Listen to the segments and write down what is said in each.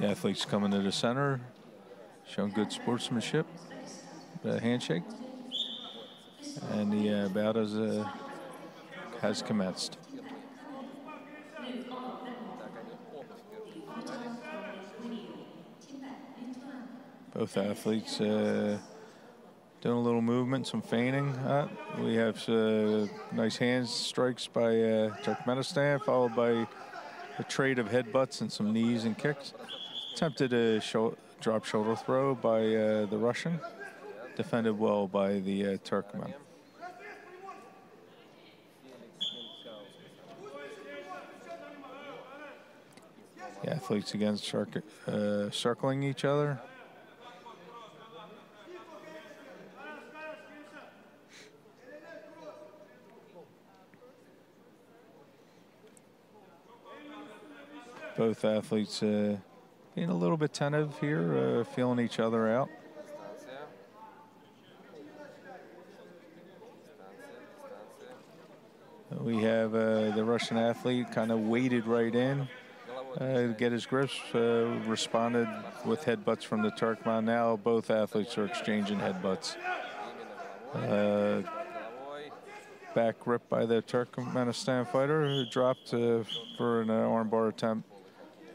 The athletes coming to the center, showing good sportsmanship, handshake, and the bout has commenced. Both athletes doing a little movement, some feigning. We have nice hand strikes by Turkmenistan, followed by a trade of headbutts and some knees and kicks. Attempted a drop shoulder throw by the Russian, defended well by the Turkmen. The athletes again circling each other. Both athletes being a little bit tentative here, feeling each other out. We have the Russian athlete kind of waded right in to get his grips, responded with headbutts from the Turkmen. Now both athletes are exchanging headbutts. Back grip by the Turkmenistan fighter, who dropped for an armbar attempt,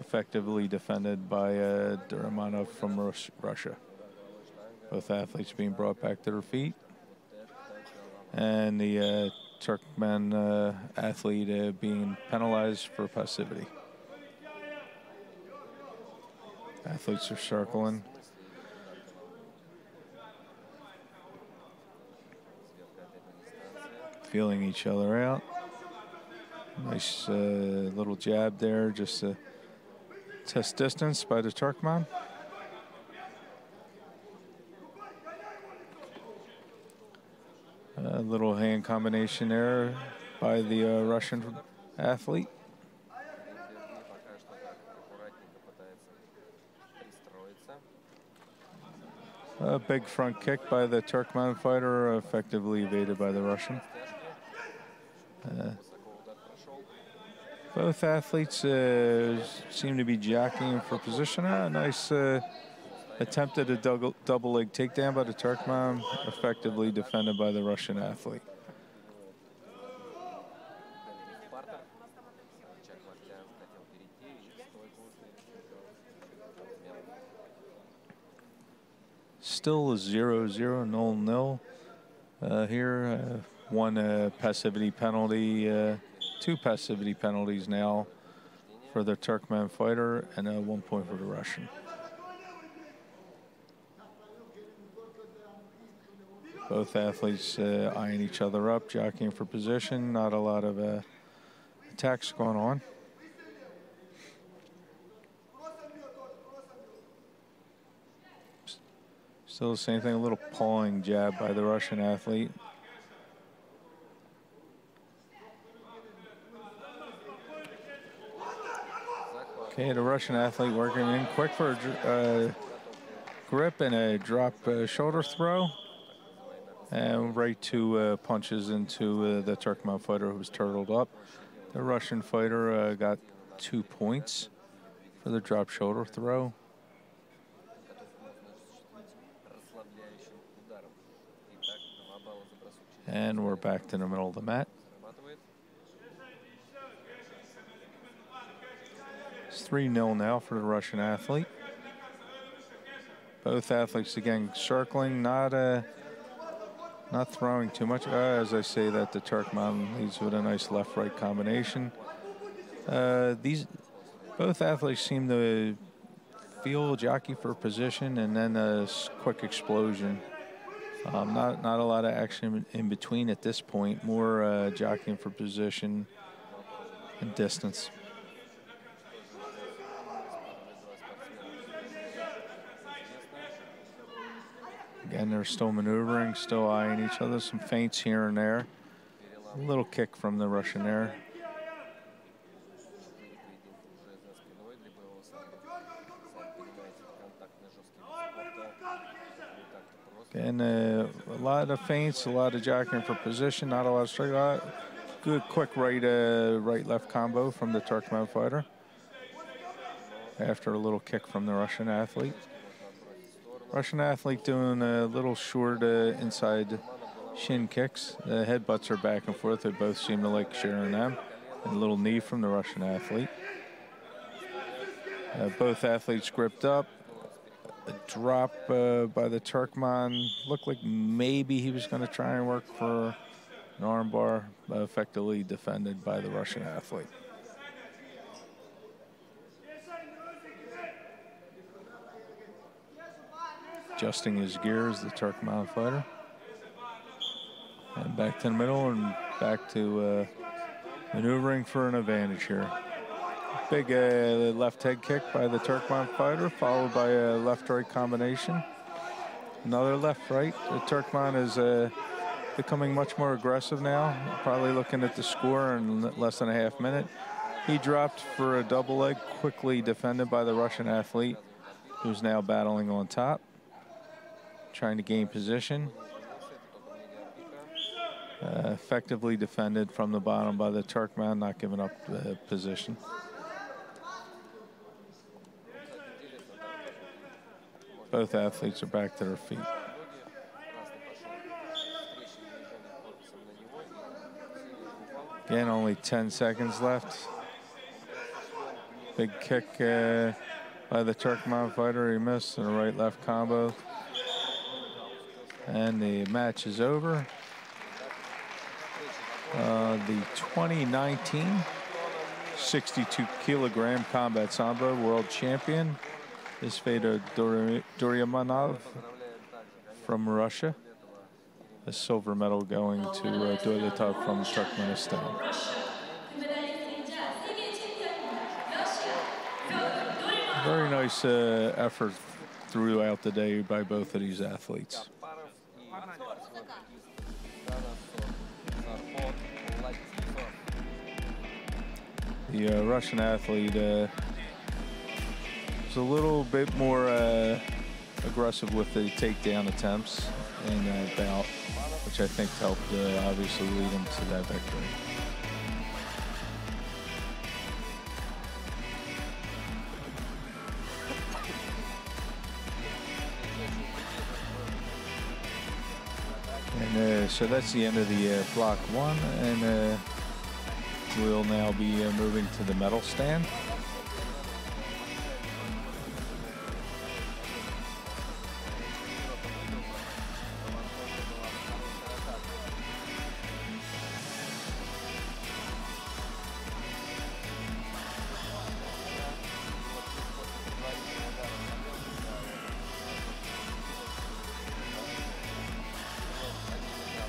effectively defended by DURYMANOV from Russia. Both athletes being brought back to their feet. And the Turkmen athlete being penalized for passivity. Athletes are circling. Feeling each other out. Nice little jab there, just to test distance by the Turkmen. A little hand combination there by the Russian athlete. A big front kick by the Turkmen fighter, effectively evaded by the Russian. Both athletes seem to be jockeying for position. Nice attempt at a double leg takedown by the Turkmen, effectively defended by the Russian athlete. Still a 0-0, 0-0 here. One passivity penalty, two passivity penalties now for the Turkmen fighter, and 1 point for the Russian. Both athletes eyeing each other up, jockeying for position. Not a lot of attacks going on. Still the same thing, a little pawing jab by the Russian athlete. Okay, the Russian athlete working in quick for a grip and a drop shoulder throw. And right two punches into the Turkmen fighter, who was turtled up. The Russian fighter got 2 points for the drop shoulder throw. And we're back to the middle of the mat. It's 3-0 now for the Russian athlete. Both athletes again circling, not throwing too much. As I say that, the Turkmen leads with a nice left-right combination. Both athletes seem to feel jockey for position and then a quick explosion. Not a lot of action in between at this point. More jockeying for position and distance. Again, they're still maneuvering, still eyeing each other. Some feints here and there. A little kick from the Russian there. And a lot of feints, a lot of jockeying for position, not a lot of strike. Good quick right-left combo from the Turkmen fighter. after a little kick from the Russian athlete. Russian athlete doing a little short inside shin kicks. The headbutts are back and forth. They both seem to like sharing them. And a little knee from the Russian athlete. Both athletes gripped up. A drop by the Turkman. Looked like maybe he was going to try and work for an armbar, effectively defended by the Russian athlete. Adjusting his gears, the Turkman fighter. And back to the middle and back to maneuvering for an advantage here. Big left head kick by the Turkman fighter, followed by a left-right combination. Another left-right. The Turkman is becoming much more aggressive now, probably looking at the score in less than a half minute. He dropped for a double leg, quickly defended by the Russian athlete, who's now battling on top, trying to gain position. Effectively defended from the bottom by the Turkman, not giving up position. Both athletes are back to their feet. Again, only 10 seconds left. Big kick by the Turkman fighter. He missed in a right-left combo. And the match is over. The 2019 62-kilogram combat Sambo world champion is Fedor DURYMANOV from Russia. A silver medal going to DOVLETOV from Turkmenistan. Very nice effort throughout the day by both of these athletes. The Russian athlete was a little bit more aggressive with the takedown attempts in that bout, which I think helped obviously lead him to that victory. And so that's the end of the block one, and we'll now be moving to the medal stand.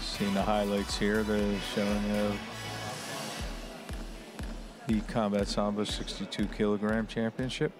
Seeing the highlights here, they're showing the Combat Sambo 62-kilogram championship.